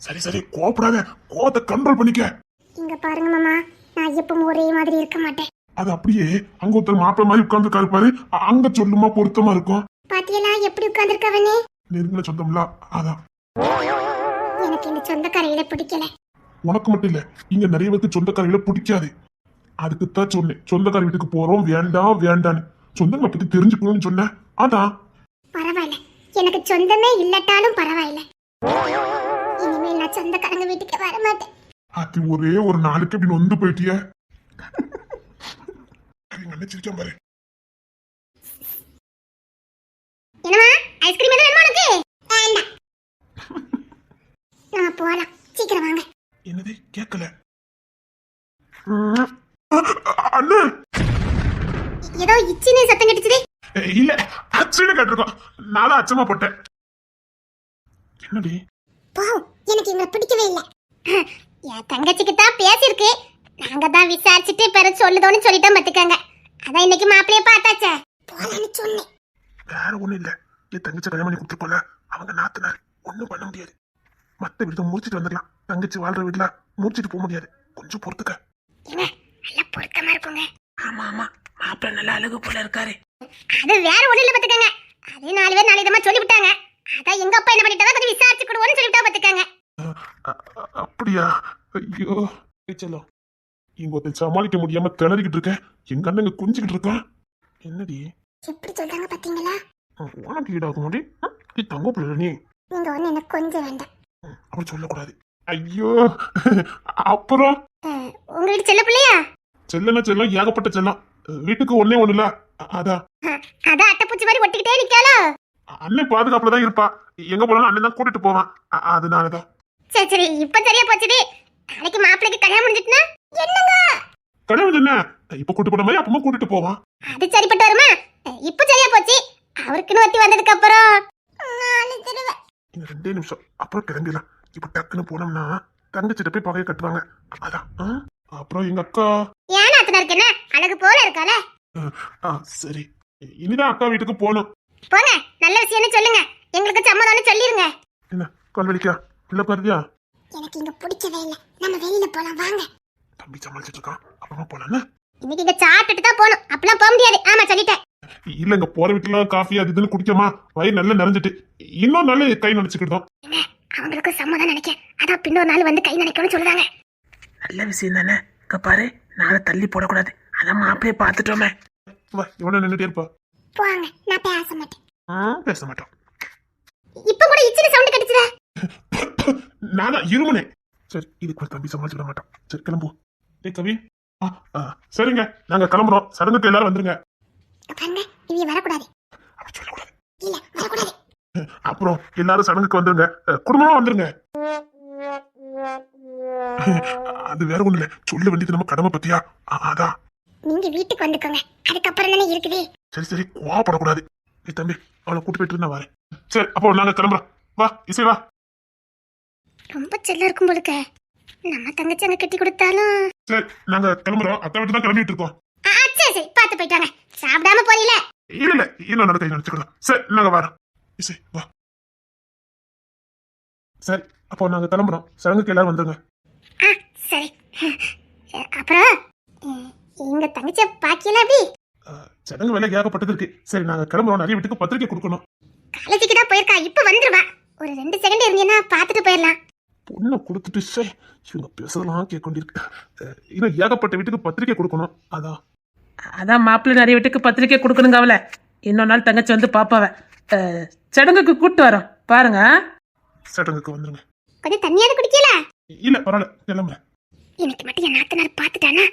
சரி சரி கோபப்படாத, கோபத்தை கண்ட்ரோல் பண்ணிக்க. இங்க பாருங்க மாமா, நான் எப்பவும் ஒரே மாதிரி இருக்க மாட்டேன். அது அப்படியே அங்க ஒருத்தர் மாப்பிள்ள மாதிரி உட்கார்ந்து இருப்பாரு, அங்க சொல்லுமா பொருத்தமா இருக்கும். பாத்தியலா எப்படி உட்கார்ந்துருக்கவனே? நெருங்கின சொந்தம்ல அதான். எனக்கு இந்த சொந்தக்காரையில பிடிக்கல. உனக்கு மட்டும் இல்ல, இங்க நிறைய பேருக்கு சொந்தக்காரையில பிடிக்காது. அதுக்குத்தான் சொன்னேன் சொந்தக்கார வீட்டுக்கு போறோம் வேண்டாம் வேண்டான்னு. சொந்தங்களை பத்தி தெரிஞ்சுக்கணும்னு சொன்னேன், அதான். பரவாயில்ல, எனக்கு சொந்தமே இல்லட்டாலும் பரவாயில்ல. இனிமேல் நான் சொந்தக்காரங்க வீட்டுக்கு வர மாட்டேன். அது ஒரே ஒரு நாளுக்கு அப்படி நொந்து போயிட்டிய. சிரிச்சா பாரு. என்னமா ஐஸ்கிரீம் எதுவும் வேணுமா உனக்கு? வேண்டாம். நான் போலாம், சீக்கிரம் வாங்க. என்னது கேட்கல? அண்ணா ஏதோ இச்சினே சத்தம் கேட்டுச்சு. இல்ல அச்சனை கேட்டிருக்கோம், நான் தான் அச்சமா போட்டேன். என்னடி? போ, எனக்கு இவங்களை பிடிக்கவே இல்லை. என் தங்கச்சிக்கு தான் பேசிருக்கு, நாங்க தான் விசாரிச்சுட்டு பிற சொல்லுதோன்னு சொல்லிட்டோம் பாத்துக்கங்க. அதான் இன்னைக்கு மாப்பிளைய பார்த்தாச்சே, போலான்னு சொன்னேன். வேற ஒண்ணும் இல்ல, என் தங்கச்சி கல்யாணம் பண்ணி கொடுத்துருப்போல, அவங்க நாத்தனார் ஒண்ணும் பண்ண முடியாது. மத்த வீட்டுல முடிச்சிட்டு வந்துடலாம், தங்கச்சி வாழ்ற வீட்டுல முடிச்சிட்டு போக முடியாது. கொஞ்சம் பொறுத்துக்க. நல்லா பொருத்தமா இருக்குங்க. ஆமா ஆமா, மாப்பிள்ள நல்லா அழகு போல இருக்காரு. அது வேற ஒண்ணு இல்ல பாத்துக்கங்க, அது 4 பேர் 4 விதமா சொல்லி விட்டாங்க. அதான் எங்க அப்பா என்ன பண்ணிட்டாங்க, கொஞ்சம் விசாரிச்சுக்கிடுவோன்னு சொல்லிட்டா பாத்துக்கங்க. அப்படியா? ஐயோ செல்லம், இங்க ஒருத்தன் சமாளிக்க முடியாம திணறிக்கிட்டு இருக்கேன். எங்க அண்ணங்க குஞ்சுக்கிட்டு இருக்கான். என்னடி எப்படி சொல்றாங்க பாத்தீங்களா? உனக்கு ஈடாகும் முடி, நீ தங்க பிள்ளை. நீ நீங்க ஒண்ணு எனக்கு கொஞ்சம் வேண்டாம். அப்படி சொல்லக்கூடாது. ஐயோ அப்புறம் உங்க வீட்டு செல்ல பிள்ளையா? செல்லனா செல்லம், ஏகப்பட்ட செல்லம். வீட்டுக்கு ஒன்னே ஒண்ணு இல்ல, அதான். அதான் அட்டைப்பூச்சி மாதிரி ஒட்டிக்கிட்டே நிக்காளோ. அண்ணன் பாதுகாப்புலதான் இருப்பா, எங்க போனாலும் அண்ணன் தான் கூட்டிட்டு போவான், அதனாலதான். சரி சரி, இப்ப சரியா போச்சுடி. நாளைக்கு மாப்பிளைக்கு கல்யாணம் முடிஞ்சிட்டுனா என்னங்க கல்யாணம் என்ன இப்ப கூட்டு போன மாதிரி அப்பமா கூட்டிட்டு போவான். அது சரிப்பட்டு வருமா? இப்ப சரியா போச்சு. அவருக்குன்னு ஒத்தி வந்ததுக்கு அப்புறம் 4 தடவை. இன்னும் 2 நிமிஷம் அப்புறம் கிளம்பிடலாம். இப்ப டக்குன்னு போனோம்னா தங்கச்சிட்ட போய் பகைய கட்டுவாங்க, அதான். அப்புறம் எங்க அக்கா ஏன் அத்தனாருக்கு என்ன அழகு போல இருக்கால? சரி, இனிதான் அக்கா வீட்டுக்கு போகணும். போங்க, நல்ல விஷயம்னு சொல்லுங்க, எங்களுக்கு சம்மதம்னு சொல்லிருங்க. என்ன கல்வெளிக்கா இல்ல பாருதியா? எனக்கு இங்க பிடிக்கவே இல்ல, நம்ம வெளியில போலாம் வாங்க. தம்பி சமாளிச்சிட்டு இருக்கான், அப்புறமா போலாம். இன்னைக்கு இங்க சாப்பிட்டுட்டு தான் போகணும், அப்பலாம் போக முடியாது. ஆமா சொல்லிட்டேன். இல்ல இங்க போற வீட்டுல காஃபி அது இதுன்னு குடிக்கமா, வயிறு நல்லா நிறைஞ்சிட்டு இன்னும் நல்ல கை நினைச்சுக்கிட்டோம். அவங்களுக்கு சம்மதம் நினைக்க, அதான் பின்னொரு நாள் வந்து கை நினைக்கணும்னு சொல்றாங்க. நல்ல விஷயம் தானே. இங்க பாரு, நாளை தள்ளி போடக்கூடாது, அதான் மாப்பிளைய பார்த்துட்டோமே. வா, இவன நின்னுட்டே இருப்பா. போவாங்க, நான் பேச மாட்டேன். பேச மாட்டோம். இப்ப கூட இச்சின சவுண்ட் கட்டுச்சுடா. நானா இருமுனே. சரி, இதுக்கு தம்பி சமாளிச்சிட மாட்டான். சரி கிளம்பு. ஏய் கவி, சரிங்க நாங்க கிளம்புறோம், சடங்குக்கு எல்லாரும் வந்துருங்க. பாருங்க, இவங்க வரக்கூடாது. அப்படி சொல்லக்கூடாது. இல்ல வரக்கூடாது. அப்புறம் எல்லாரும் சடங்குக்கு வந்துருங்க, குடும்பமா வந்துருங்க. அது வேற ஒண்ணு இல்ல, சொல்ல வேண்டியது நம்ம கடமை பத்தியா, அதான். நீங்க வீட்டுக்கு வந்துக்கோங்க, அதுக்கப்புறம் தானே இருக்குது. சரி சரி, கோவப்படக்கூடாது. ஏய் தம்பி, அவளை கூட்டு போயிட்டு நான் வரேன். சரி அப்போ நாங்க கிளம்புறோம். வா இசை வா. ரொம்ப செல்ல இருக்கும் போலுக்க, நம்ம தங்கச்சி அங்க கட்டி கொடுத்தாலும். சரி நாங்க கிளம்புறோம், அத்தை விட்டு தான் கிளம்பிட்டு இருக்கோம். சரி சரி, பாத்து போயிட்டாங்க. சாப்பிடாம போறீல? இல்ல இல்ல, இன்னும் நடக்க நினைச்சுக்கலாம். சரி நாங்க வரோம். இசை வா. சரி அப்போ நாங்க கிளம்புறோம், சடங்குக்கு எல்லாரும் வந்துருங்க. சரி. அப்புறம் எங்க தங்கச்சிய பாக்கியல எப்படி? சடங்கு வேலை ஏகப்பட்டது இருக்கு. சரி நாங்க கிளம்புறோம், நிறைய வீட்டுக்கு பத்திரிக்கை கொடுக்கணும். காலேஜுக்கு தான் போயிருக்கா, இப்ப வந்துருவா. ஒரு 2 செகண்ட் இருந்தீங்கன்னா பாத்துட்டு போயிடலாம். பொண்ணை கொடுத்துட்டு இவங்க பேசலாம் கேட்க வேண்டியிருக்கு. இன்னும் ஏகப்பட்ட வீட்டுக்கு பத்திரிக்கை கொடுக்கணும், அதான். அதான் மாப்பிள்ளை நிறைய வீட்டுக்கு பத்திரிக்கை கொடுக்கணுங்க. அவளை இன்னொரு நாள் தங்கச்சி வந்து பாப்பாவ சடங்குக்கு கூப்பிட்டு வரோம் பாருங்க. சடங்குக்கு வந்துருங்க. கொஞ்சம் தண்ணியாவது குடிக்கல? இல்ல பரவாயில்ல, கிளம்புறேன். இன்னைக்கு மட்டும் என் நாத்தனார் பாத்துட்டானா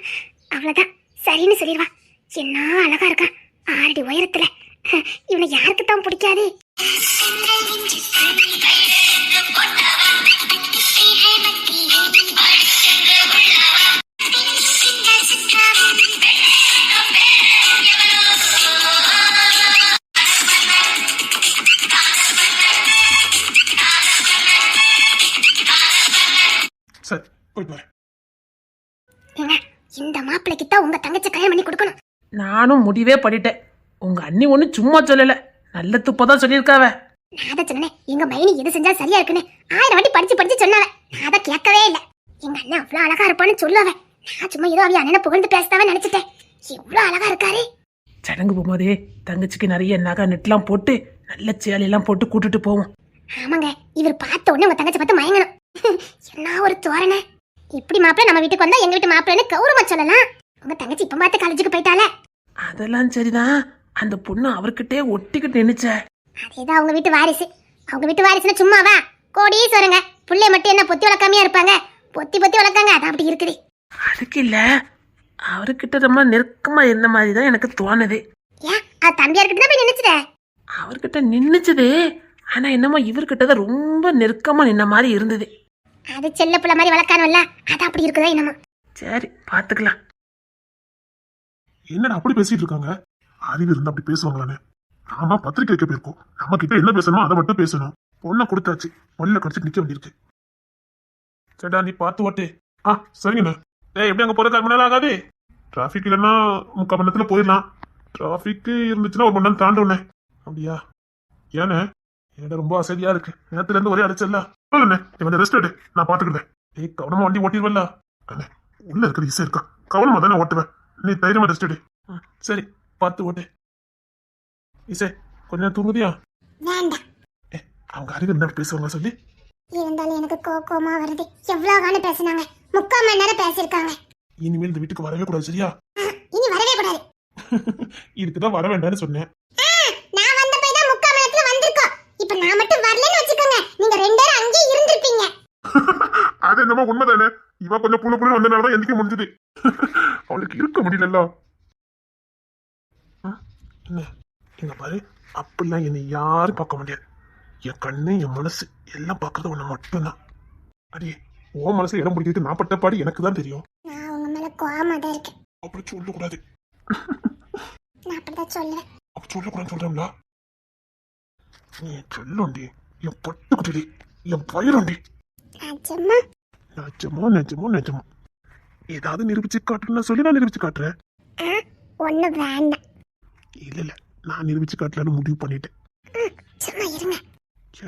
அவ்வளவுதான், சரின்னு சொல்லிடுவா. என்ன அழகா இருக்கா, 6 அடி உயரத்துல. இவனை யாருக்கு தான் பிடிக்காது? சரி போயிட்டு வரேன். இந்த மாப்பிள்ளைக்கு தான் உங்க தங்கச்சி கல்யாணம் பண்ணி கொடுக்கணும். நானும் முடிவே பண்ணிட்டேன். உங்க அண்ணி ஒன்னும் சும்மா சொல்லல, நல்ல துப்பதான் சொல்லியிருக்காவ. நான் அதை சொன்னேன், எங்க மைனி எது செஞ்சா சரியா இருக்குன்னு 1000 வாட்டி படிச்சு சொன்னாவ. நான் அதை கேட்கவே இல்ல. எங்க அண்ணன் அவ்வளவு அழகா இருப்பான்னு சொல்லுவ. நான் சும்மா ஏதோ அவ அண்ணனை புகழ்ந்து பேசதாவே நினைச்சிட்டேன். எவ்வளவு அழகா இருக்காரு. சடங்கு போகும்போதே தங்கச்சிக்கு நிறைய நகை நெட்லாம் போட்டு நல்ல சேலையெல்லாம் போட்டு கூட்டிட்டு போவோம். ஆமாங்க, இவர் பார்த்த உடனே உங்க தங்கச்சி பார்த்து மயங்கணும். என்ன ஒரு தோரணை. இப்படி மாப்பிள்ள நம்ம வீட்டுக்கு வந்தா எங்க வீட்டு மாப்பிள்ளன்னு கௌரவமா சொல்லலாம். உங்க தங்கச்சி இப்ப பார்த்து காலேஜுக்கு போயிட்டால. அதெல்லாம் சரிதான். அந்த பொண்ணு அவர்கிட்டே ஒட்டிக்கிட்டு நின்னுச்ச. அதேதான் அவங்க வீட்டு வாரிசு. அவங்க வீட்டு வாரிசுன்னா சும்மாவா? கோடீஸ்வரங்க. புள்ளைய மட்டும் என்ன பொத்தி வளர்க்காமையா இருப்பாங்க? பொத்தி வளர்க்காங்க. அது அப்படி இருக்குது. அதுக்கு இல்ல, அவர்கிட்ட ரொம்ப நெருக்கமா இருந்த மாதிரி தான் எனக்கு தோணுது. ஏன் அது தம்பியார்கிட்ட தான் போய் நின்னுச்சுட? அவர்கிட்ட நின்னுச்சுது, ஆனா என்னமோ இவர்கிட்ட தான் ரொம்ப நெருக்கமா நின்ன மாதிரி இருந்தது. அது செல்ல புள்ள மாதிரி வளர்க்கானல்ல, அது அப்படி இருக்குதா என்னமோ. சரி, பாத்துக்கலாம். என்னடா அப்படி பேசிட்டு இருக்காங்க? அறிவு இருந்தா அப்படி பேசுவாங்களானே? நாம பத்திரிக்கை வைக்க போயிருக்கோம். நம்ம கிட்ட என்ன பேசணுமோ அதை மட்டும் பேசணும். பொண்ணை கொடுத்தாச்சு, பொண்ணை கடிச்சு நிக்க வேண்டியிருக்கு. சரிடா, நீ பார்த்து ஓட்டு. சரிங்கண்ணா. எப்படி அங்க போற 1/4 மணி நேரம் ஆகாது? டிராபிக் இல்லைன்னா 3/4 மணி நேரத்துல போயிடலாம். டிராபிக் இருந்துச்சுன்னா 1 மணி நேரம் தாண்டோண்ணே. அப்படியா? ஏண்ணே? என்னடா ரொம்ப அசதியா இருக்கு. நேரத்துல இருந்து ஒரே அடிச்சல்ல. நீ கொஞ்சம் ரெஸ்ட் எடு, நான் பாத்துக்கிட்டேன். கவனமா வண்டி ஓட்டிடுவல்ல? உள்ள இருக்கிற இசை இருக்கா? கவனமா தானே ஓட்டுவேன். நீ தைரியமா ரெஸ்ட் எடு. சரி, பார்த்து ஓட்டு. இசை கொஞ்சம் தூங்குதியா? வேண்டாம். அவங்க அறிவு என்ன பேசுவாங்க சொல்லி? இருந்தாலும் எனக்கு கோமா வருது. எவ்வளவு காண பேசினாங்க? 3/4 மணி நேரம் பேசிருக்காங்க. இனிமேல் இந்த வீட்டுக்கு வரவே கூடாது, சரியா? இனி வரவே கூடாது. இதுக்குதான் வர வேண்டாம்னு சொன்னேன். நான் வந்த போய் தான் 3/4 மணி நேரத்துல வந்திருக்கோம். இப்ப நான் மட்டும் வரலன்னு வச்சுக்கோங்க, நீங்க 2 பேரும் அங்கேயே இருந்திருப்பீங்க. அது என்னமோ உண்மைதானே. இவ கொஞ்சம் புள்ள வந்தனாலதான் எந்திக்க முடிஞ்சது. அவளுக்கு இருக்க முடியல. என்ன இங்க பாரு, அப்படிலாம் என்னை யாரும் பார்க்க முடியாது. என் கண்ணு, என் மனசு எல்லாம் பார்க்கறது உன்னை மட்டும்தான். அடியே, உன் மனசு இடம் பிடிக்கிறது நான் பட்ட பாடு எனக்கு தான் தெரியும். நான் உங்க மேல கோவமா தான் இருக்கேன். அப்படி சொல்லக்கூடாது. நான் அப்படிதான் சொல்லுவேன். அப்படி சொல்லக்கூடாதுன்னு சொல்றேன்ல. நீ சொல்லுண்டி, என் பட்டுக்குட்டி, என் பயிரண்டி. நிஜமா ஏதாவது நிரூபிச்சு காட்டுறேன்னு சொல்லி நான் நிரூபிச்சு காட்டுறேன். ஒண்ணு வேண்டாம். இல்ல, நான் நிரூபிச்சு காட்டலான்னு முடிவு பண்ணிட்டேன். சும்மா இருங்க.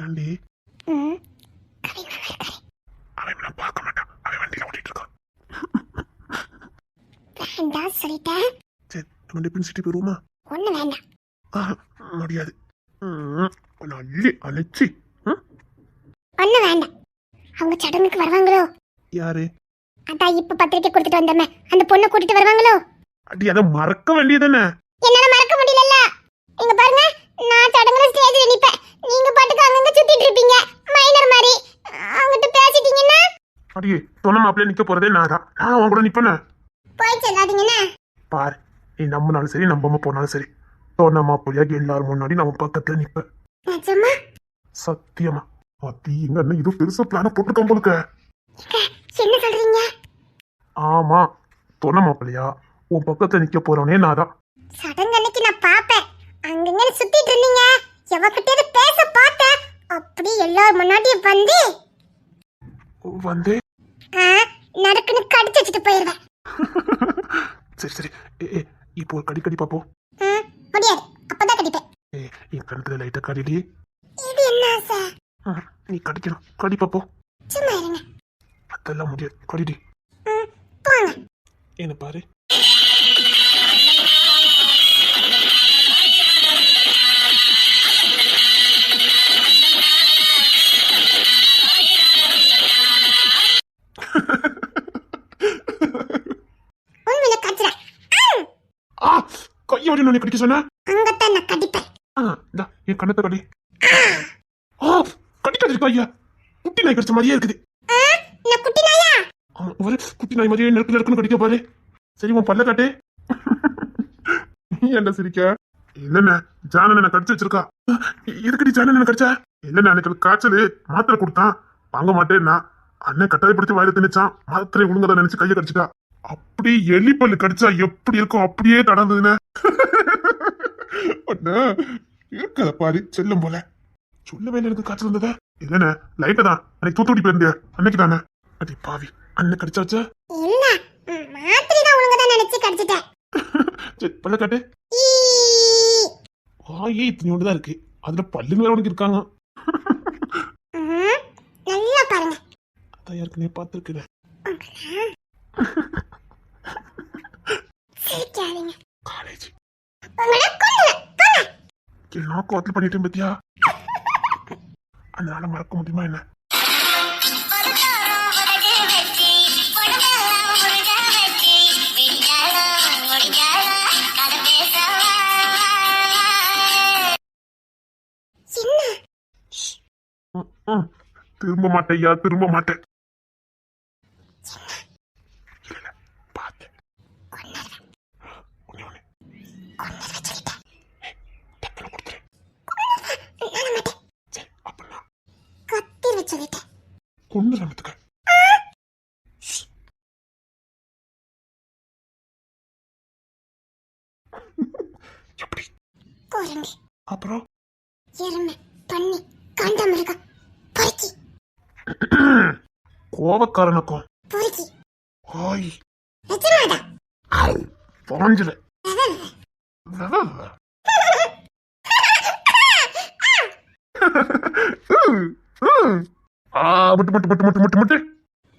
ஏண்டி? அவன் பார்க்க மாட்டான். அவன் வண்டியில ஓட்டிட்டு இருக்கான். வேண்டாம் சொல்லிட்டேன். சரி, நம்ம டிஃபன் சிட்டி போயிருவோமா? ஒண்ணு வேண்டாம். முடியாது. அள்ளி அழைச்சி. ஒண்ணு வேண்டாம். அவங்க சடங்குக்கு வருவாங்களோ? யாரு? அதான் இப்ப பத்திரிக்கை கொடுத்துட்டு வந்தோமே, அந்த பொண்ணை கூட்டிட்டு வருவாங்களோ? அடி, அதை மறக்க வேண்டியதானே? என்னால மறக்க முடியல. இங்க பாருங்க, நான் சடங்குல ஸ்டேஜ்ல நிப்பேன். நீங்க பாட்டுக்கு அங்கங்க சுத்திட்டு இருப்பீங்க மைனர் மாதிரி. அவங்கிட்ட பேசிட்டீங்கன்னா அடியே, சொன்ன மாப்பிள்ளை நிக்க போறதே நான் தான். நான் அவன் கூட நிப்பேனே. போய் சொல்லாதீங்கண்ணா. பாரு, நீ நம்பினாலும் சரி நம்பாம போனாலும் சரி, சொன்ன மாப்பிள்ளையா எல்லாரும் முன்னாடி நம்ம பக்கத்துல நிப்பேன். நிஜமா? சத்தியமா. அத்தி எங்க அண்ணன் இது பெருசா பிளான போட்டுருக்கான் போலுக்க. என்ன சொல்றீங்க? ஆமா, சொன்ன மாப்பிள்ளையா உன் பக்கத்துல நிக்க போறவனே நான் தான். சடங்கு அன்னைக்கு நான் பாப்பேன். அங்கங்க சுத்திட்டு இருந்தீங்க, எவகிட்ட பேச பார்த்தேன். அப்படி எல்லாரும் முன்னாடி வந்து நடக்குன்னு கடிச்சு வச்சுட்டு போயிருவேன். சரி, இப்போ ஒரு கடி பாப்போம். முடியாது, அப்பதான் கடிப்பேன். என் கணத்துல லைட்டா கடிடி. இது என்ன ஆசை? நீ கடிக்கணும், கடி பாப்போம். சும்மா இருங்க. அதெல்லாம் முடியாது, கடிடி. போங்க. என்ன பாரு. கையை வடி, நான் கடிக்க சொன்ன. அங்கத்தான் நான் கடிப்பேன். என் கண்ணத்தை கடி. கடிக்காது ஐயா, குட்டி நாய் கடிச்ச மாதிரியே இருக்குது. குட்டி நாயா? ஆமா, ஒரு குட்டி நாய் மாதிரியே நெருக்குன்னு கடிக்க பாரு. சரி, உன் பல்ல காட்டு. என்ன சிரிக்க? இல்லண்ணே, ஜானன் என்ன கடிச்சு வச்சிருக்கா. எதுக்கடி ஜானன் என்ன கடிச்சா? இல்லண்ணே, அன்னைக்கு காய்ச்சல் மாத்திரை கொடுத்தான், வாங்க மாட்டேன்னா அண்ணன் கட்டாயப்படுத்தி வாயில திணிச்சான். மாத்திரை ஒழுங்கதான் நினைச்சு கையை கடிச்சிட்டா. அப்படி எலி பல்லு கடிச்சா எப்படி இருக்கும் அப்படியே நடந்ததுன்னு. இருக்கத பாரு, செல்லும் போல. சொல்ல வேண்டிய எனக்கு காய்ச்சல் இருந்ததா? இல்லண்ணே, லைட்டா தான். அன்னைக்கு தூத்துக்குடி போயிருந்தியா, அன்னைக்கு தானே. அடி பாவி, அண்ணன் கடிச்சாச்சா? இல்ல, மாத்திரை தான் ஒழுங்கதான் நினைச்சு கடிச்சிட்டேன். சரி, பல்ல காட்டு. இத்தனை ஒன்றுதான் இருக்கு, அதுல பல்லுங்க வேற உனக்கு இருக்காங்க. ம், நல்லா பாருங்க. அதான் ஏற்கனவே பார்த்துருக்கிறேன். சிரிக்காதீங்க. காலேஜ் உங்களை கொல்லுவேன். போங்க. நான் கோத்தில் பண்ணிட்டேன் பத்தியா, அதனால மறக்க முடியுமா என்ன? என்ன திரும்ப மாட்டேயா, திரும்ப மாட்டேன். இல்ல, இல்ல, பார்த்தேன். ஒண்ணே ஒண்ணு. டக்குனு கொடுத்துரு. சரி, அப்படின்னா கத்திர சொல்லிட்டேன். கொண்டு நமத்துக்க. எப்படி? குரங்கு, அப்புறம் எருமை, பன்னி, காண்டாமிருகம், பொறுக்கி, கோவக்காரனுக்கும் பொறுக்கி. ஆய் நிஜமாதான். பாஞ்சில முட்டு முட்டு முட்டு முட்டு முட்டு முட்டு.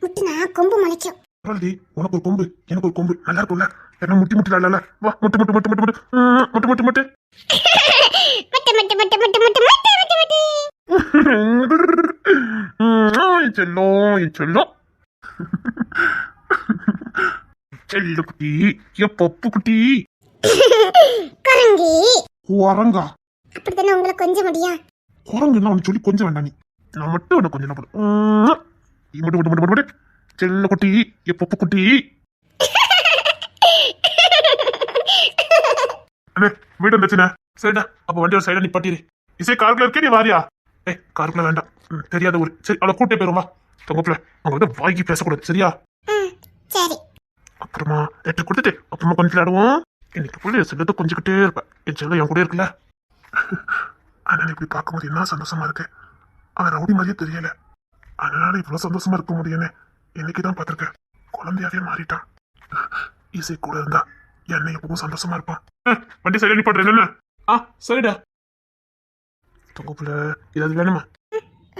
முட்டுனா கொம்பு முளைக்கும். பரவாயில்லை, உனக்கு ஒரு கொம்பு எனக்கு ஒரு கொம்பு நல்லா இருக்கும்ல. என்ன முட்டி முட்டி இல்ல, வா முட்டு முட்டு முட்டு முட்டு முட்டு முட்டு முட்டு முட்டு. முட்டு முட்டு முட்டு முட்டு முட்டு முட்டு முட்டு முட்டு. என் செல்லம், என் செல்லம், செல்ல குட்டி, என் பப்பு குட்டி. குரங்கு, குரங்கா? அப்படித்தானே உங்களை கொஞ்சம் முடியும். குரங்குன்னா அவனு சொல்லி கொஞ்சம் வேண்டாம். நான் மட்டும் உனக்கு கொஞ்சம் போடும். முட்டு முட்டு முட்டு முட்டு. செல்ல குட்டி, என் பப்பு குட்டி. அண்ணே, வீடு வந்துச்சுண்ணே. சரிடா, அப்ப வண்டியோட சைடா நிப்பாட்டிரு. இசை காருக்குள்ள இருக்கே, நீ வாரியா? காருக்குள்ள வேண்டாம், தெரியாத ஊரு. சரி, அவளை கூட்டே போயிரும் வா. தொங்கப்புல அவங்க வந்து வாங்கி பேசக்கூடாது, சரியா? சரி. அப்புறமா லெட்டர் கொடுத்துட்டு அப்புறமா கொஞ்சம் விளையாடுவோம். இன்னைக்கு புள்ளி செல்லத்தை கொஞ்சிக்கிட்டே இருப்பேன். என் செல்லம் என் கூட இருக்குல்ல. ஆனா இப்படி பார்க்கும்போது என்ன சந்தோஷமா இருக்கு. அவன் ரவுடி மாதிரியே தெரியல. அதனால இவ்வளவு சந்தோஷமா இருக்க முடியும்னு இன்னைக்குதான் பார்த்திருக்கேன். குழந்தையாவே மாறிட்டான். இசை கூட இருந்தா என்ன எப்பவும் சந்தோஷமா இருப்பான். வண்டி சைடுல நிப்பாட்டுறேன் என்ன? சரிடா. தொங்குப்புல ஏதாவது வேணுமா?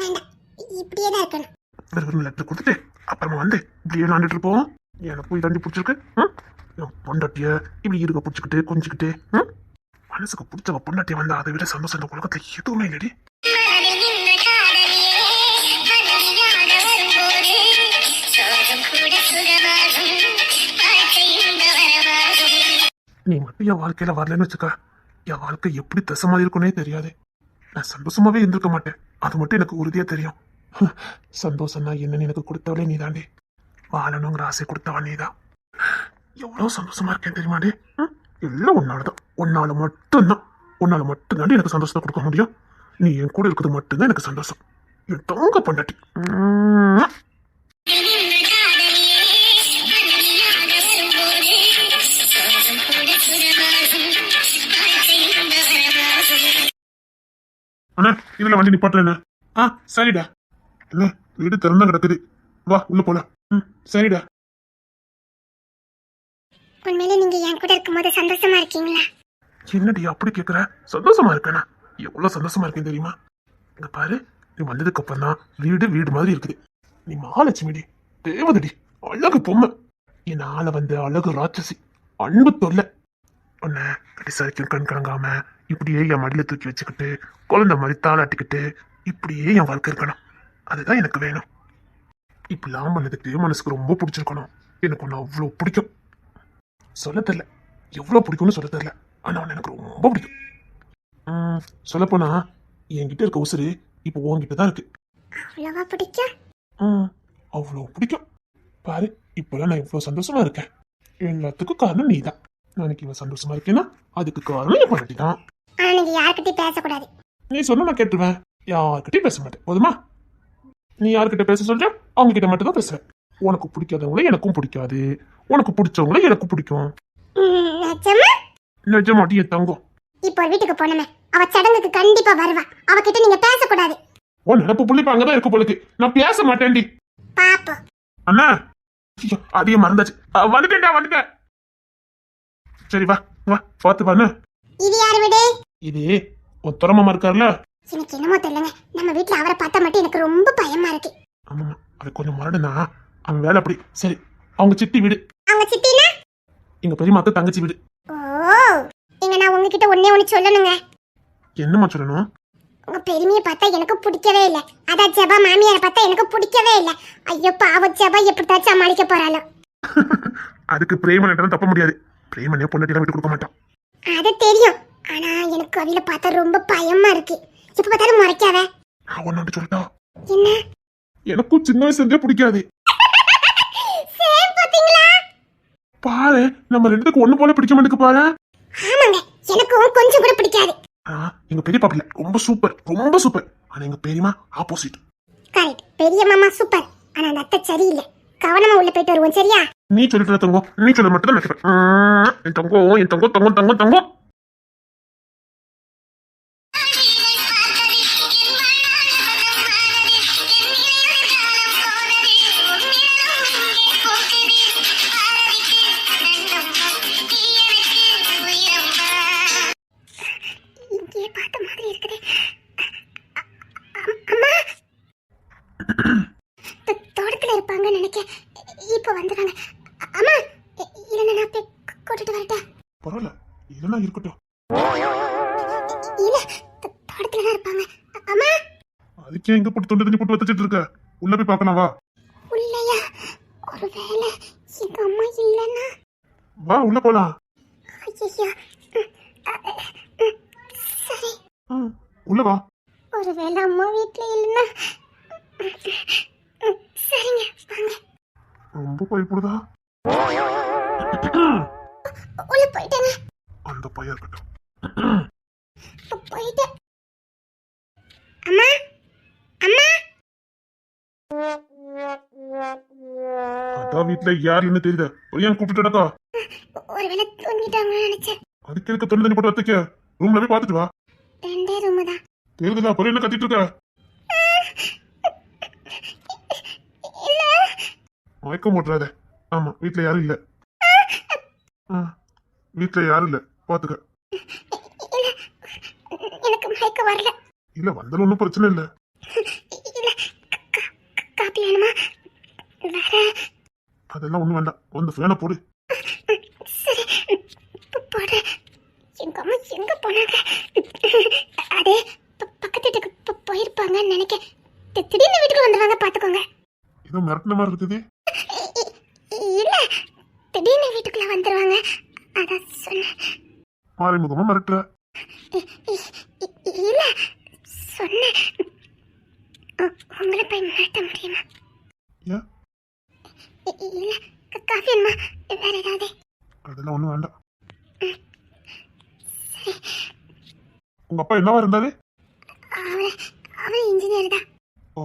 வேண்டாம், இப்படியே தான் இருக்கணும். வெறும் லெட்டர் கொடுத்துட்டு அப்புறமா வந்து இப்படியே விளாண்டுட்டு இருப்போம். எனக்கும் இதாண்டி பிடிச்சிருக்கு. என் பொண்டாட்டிய இப்படி இருக்க பிடிச்சிக்கிட்டு கொஞ்சிக்கிட்டு மனசுக்கு பிடிச்சவ பொண்டாட்டிய வந்தா அதை விட சந்தோஷம் இந்த உலகத்துல எதுவுமே இல்லடி. நீ மட்டும் என் வாழ்க்கையில வரலன்னு வச்சுக்க, என் வாழ்க்கை எப்படி தசமா இருக்குன்னே தெரியாது. நான் சந்தோஷமாவே இருந்திருக்க மாட்டேன். அது மட்டும் எனக்கு உறுதியா தெரியும். சந்தோஷம்னா என்னன்னு எனக்கு கொடுத்தவளே நீ தாண்டி. வாழணுங்கிற ஆசை கொடுத்தவள் நீதான். எவ்வளவு சந்தோஷமா இருக்கேன் தெரியுமாடி. எல்லாம் உன்னாலதான், உன்னால மட்டும்தான் எனக்கு சந்தோஷத்தை கொடுக்க முடியும். நீ என் கூட இருக்கிறது மட்டும்தான் எனக்கு சந்தோஷம். என் தங்க பொண்டாட்டி. அண்ணா, இதுல வண்டி நிப்பாட்டுறேன். சரிடா. என்ன வீடு திறந்தா கிடக்குது, வா உள்ள போலாம். சரிடா. உண்மையிலே நீங்க என் கூட இருக்கும்போது சந்தோஷமா இருக்கீங்களா? என்னடி அப்படி கேக்குற? சந்தோஷமா இருக்கேனா? எவ்வளவு சந்தோஷமா இருக்கேன் தெரியுமா? இங்க பாரு, நீ வந்ததுக்கு அப்புறம் தான் வீடு வீடு மாதிரி இருக்குது. நீ மகாலட்சுமிடி, தேவதடி, அழகு பொம்மை. என் ஆள வந்து அழகு ராட்சசி, அன்பு தொல்லை. உன்னை கடிசாரிக்கும் கண் கலங்காம இப்படியே என் மடியில தூக்கி வச்சுக்கிட்டு குழந்தை மாதிரி தாளாட்டிக்கிட்டு இப்படியே என் வாழ்க்கை இருக்கணும். அதுதான் எனக்கு வேணும். இப்படிலாம் பண்ணதுக்கு மனசுக்கு ரொம்ப பிடிச்சிருக்கணும். எனக்கு ஒன்று அவ்வளோ பிடிக்கும். சொல்ல தெரியல, எவ்வளோ பிடிக்கும்னு சொல்ல தெரியல. ஆனா அவன் எனக்கு ரொம்ப பிடிக்கும். சொல்லப்போனா என்கிட்ட இருக்க உசுறு இப்போ உன்கிட்ட தான் இருக்கு. அவ்வளவா பிடிக்கும்? அவ்வளோ பிடிக்கும். பாரு, இப்பெல்லாம் நான் இவ்வளோ சந்தோஷமா இருக்கேன். எல்லாத்துக்கும் காரணம் நீதான். நாளைக்கு இவன் சந்தோஷமா இருக்கேன்னா அதுக்கு காரணம் என் பாட்டி தான். ஆனா நீங்க யார்கிட்டயும் பேசக்கூடாது. நீ சொன்ன நான் கேட்டுருவேன். யார்கிட்டயும் பேச மாட்டேன், போதுமா? நீ யார்கிட்ட பேச சொல்ற அவங்க கிட்ட மட்டும் தான் பேசுவேன். உனக்கு பிடிக்காதவங்கள எனக்கும் பிடிக்காது, உனக்கு பிடிச்சவங்கள எனக்கும் பிடிக்கும். நிஜமா? நிஜமாட்டி என் தங்கம். இப்போ ஒரு வீட்டுக்கு போனமே, அவ சடங்குக்கு கண்டிப்பா வருவா. அவகிட்ட நீங்க பேசக்கூடாது. உன் நினப்பு புள்ளிப்ப அங்கதான் இருக்கு போலுக்கு. நான் பேச மாட்டேன்டி. பாப்போம். அண்ணா, அதையே மறந்தாச்சு. வந்துட்டேன். சரி வா வா, பார்த்து பாண்ணு. இது யாரு வீடு? இது உன் துறமாமா இருக்கார்ல. எனக்கு என்னமோ தெரியலங்க, நம்ம வீட்ல அவரை பார்த்தா மட்டும் எனக்கு ரொம்ப பயமா இருக்கு. ஆமாம்மா, அது கொஞ்சம் மரடுனா அவன் வேலை அப்படி. சரி, அவங்க சித்தி வீடு. அவங்க சித்தினா? எங்க பெரியமாக்கு தங்கச்சி வீடு. ஓ, எங்க நான் உங்ககிட்ட ஒண்ணே ஒண்ணு சொல்லணுங்க. என்னம்மா சொல்லணும்? உங்க பெருமையை பார்த்தா எனக்கு பிடிக்கவே இல்லை. அதான் ஜபா மாமியாரை பார்த்தா எனக்கு பிடிக்கவே இல்லை. ஐயோ பாவ ஜபா எப்படித்தான் சமாளிக்க போறாளோ. அதுக்கு பிரேமன் தப்ப முடியாது. பிரேமனே பொண்ணு விட்டு கொடுக்க மாட்டான். அது தெரியும், ஆனா எனக்கு அவில பார்த்தா ரொம்ப பயமா இருக்கு. எப்ப பார்த்தாலும் முறைக்காத. நான் ஒன்னு சொல்லிட்டா, என்ன? எனக்கும் சின்ன வயசுல இருந்தே பிடிக்காது. சேம் பாத்தீங்களா? பாரு, நம்ம ரெண்டுக்கு ஒண்ணு போல பிடிக்க மாட்டேங்குது பாரு. ஆமாங்க, எனக்கும் கொஞ்சம் கூட பிடிக்காது. எங்க பெரிய பாப்பில ரொம்ப சூப்பர், ரொம்ப சூப்பர். ஆனா எங்க பெரியமா ஆப்போசிட். கரெக்ட், பெரிய மாமா சூப்பர், ஆனா அந்த அத்தை சரியில்லை. கவனமா உள்ள போயிட்டு வருவோம், சரியா? நீ சொல்லிட்டு தங்கம், நீ சொல்ல மட்டும் தான் நினைப்பேன். என் தங்கம், என் தங்கம், தங்கம், தங்கம், தங்கம். இங்கே பார்த்த மாதிரி இருக்குது. அம்மா, தோட்டத்துல இருப்பாங்கன்னு நினைக்க. இப்ப வந்துடுறாங்க. அம்மா, இல்லைன்னா நான் போய் கூட்டிட்டு வரட்டேன்? பரவாயில்ல, இதெல்லாம் இருக்கட்டும். இல்ல, தோட்டத்துல தான் இருப்பாங்க. அம்மா, அதுக்கே எங்க போட்டு தொண்டு தண்ணி போட்டு வச்சுட்டு இருக்க? உள்ள போய் பார்க்கலாம் வா. உள்ளையா? ஒருவேளை எங்க அம்மா இல்லைன்னா? வா, உள்ள போலாம். ஐயோ, சரி. உள்ள வா. ஒருவேளை அம்மா வீட்டுல இல்லைன்னா? சரிங்க, வாங்க. ரொம்ப பயப்படுதா? உள்ள போயிட்டேங்க. அந்த பையன் இருக்கட்டும். போயிட்டேன். அம்மா, அம்மா. அதான் வீட்டுல யாருன்னு தெரியல. பையன் கூப்பிட்டுட்டா. ஒருவேளை தூங்கிட்டாங்கன்னு நினைச்சேன். அதுக்கு இருக்க தொண்டு தண்ணி போட்டு வச்சுக்க. ரூம்ல போய் பாத்துட்டு வா. 2 ரூம் தான். தெரியுதுல, பொருள் என்ன கத்திட்டு இருக்க? இல்ல, மயக்கம் போட்டுறாத. ஆமா, வீட்டுல யாரும் இல்ல. வீட்டுல யாரும் இல்ல, பாத்துக்க. இல்ல, எனக்கு மயக்கம் வரல. இல்ல, வந்தாலும் ஒன்றும் பிரச்சனை இல்ல. இல்ல, காப்பி வேணுமா? வேற? அதெல்லாம் ஒண்ணும் வேண்டாம். வந்து ஃபேனை போடு. சரி, போடு. எங்க அம்மா எங்க போனாங்க? அதே பக்கத்து வீட்டுக்கு போயிருப்பாங்கன்னு நினைக்க. திடீர்னு வீட்டுக்கு வந்துடுவாங்க, பாத்துக்கோங்க. ஏதோ மிரட்டின மாதிரி இருக்குது. இல்ல, திடீர்னு வீட்டுக்குள்ள வந்துருவாங்க, அதான் சொன்னேன். மாரிமுகமா மிரட்டுற. இல்ல, சொன்னேன். உங்களை போய் மிரட்ட முடியுமா? ஏன்? இல்ல, காஃபி வேணுமா? வேற ஏதாவது? அதெல்லாம் ஒண்ணும் வேண்டாம். உங்க அப்பா என்னவா இருந்தாரு? அவர் இன்ஜினியர் தான். ஓ,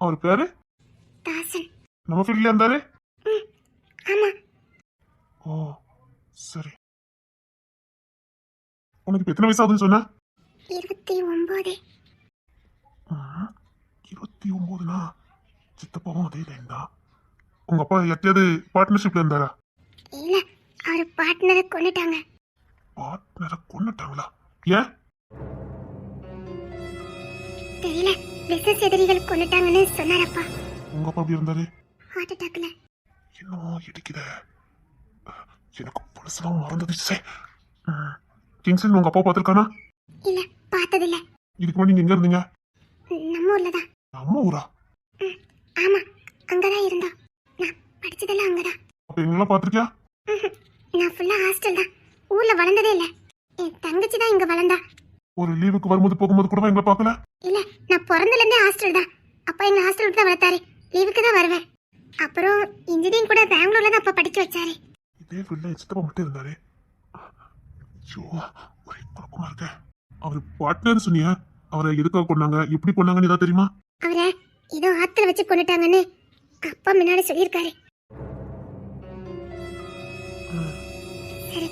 அவர் பேரு? தாசன். நம்ம ஃபீல்ட்ல இருந்தாரு? ஆமா. ஓ, சரி. உனக்கு இப்ப எத்தனை வயசு ஆகுதுன்னு சொன்ன? 29. 29னா சித்தப்பாவும் அதே லைன் தான். உங்க அப்பா எத்தையாவது பார்ட்னர்ஷிப்ல இருந்தாரா? இல்ல, அவர் பார்ட்னரை கொண்டுட்டாங்க. பார்ட்னரை கொன்னுட்டாங்களா? ஏன்? தெரியல, பிசினஸ் எதிரிகள் கொண்டுட்டாங்கன்னு சொன்னாரப்பா. உங்க அப்பா எப்படி இருந்தாரு? ஹார்ட் அட்டாக்ல. என்னமோ இடிக்குத. எனக்கு பழசெல்லாம் மறந்துடுச்சு. கிங்ஸ்டன் உங்க அப்பா பார்த்திருக்கானா? இல்ல, பார்த்ததில்ல. இதுக்கு முன்னாடி நீங்க எங்க இருந்தீங்க? நம்ம ஊர்ல தான். நம்ம ஊரா? ஆமா, அங்கதான் இருந்தோம். நான் படிச்சதெல்லாம் அங்கதான். அப்ப எங்கெல்லாம் பார்த்திருக்கியா? நான் ஃபுல்லா ஹாஸ்டல் தான். ஊர்ல வளர்ந்ததே இல்ல. என் தங்கச்சி தான் இங்க வளர்ந்தா. ஒரு லீவுக்கு வரும்போது போகும்போது கூட எங்களை பார்க்கல? இல்ல, நான் பிறந்தல இருந்தே ஹாஸ்டல் தான். அப்பா எங்க ஹாஸ்டல் தான் வளர்த்தாரு. லீவுக்கு தான் வருவேன். அப்புறம் இன்ஜினியரிங் கூட பெங்களூர்ல தான் அப்பா படிக்க வச்சாரு. இதே வீட்டுல சித்தப்பா மட்டும் இருந்தாரு. ஐயோ, ஒரே குழப்பமா இருக்க. அவர் பார்ட்னர் சொன்னியா? அவரை எதுக்காக கொண்டாங்க, எப்படி கொண்டாங்கன்னு ஏதாவது தெரியுமா? அவரை ஏதோ ஆத்துல வச்சு கொண்டுட்டாங்கன்னு அப்பா முன்னாடி சொல்லியிருக்காரு. சரி,